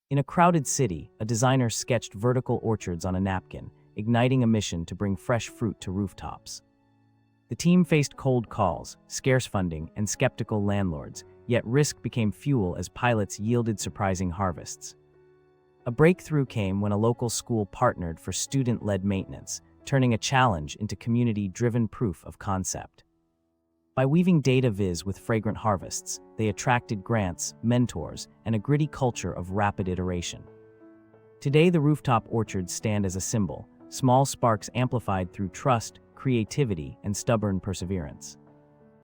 In a crowded city, a designer sketched vertical orchards on a napkin, igniting a mission to bring fresh fruit to rooftops. The team faced cold calls, scarce funding, and skeptical landlords, yet risk became fuel as pilots yielded surprising harvests. A breakthrough came when a local school partnered for student-led maintenance, turning a challenge into community-driven proof of concept. By weaving data viz with fragrant harvests, they attracted grants, mentors, and a gritty culture of rapid iteration. Today, the rooftop orchards stand as a symbol, small sparks amplified through trust, creativity, and stubborn perseverance.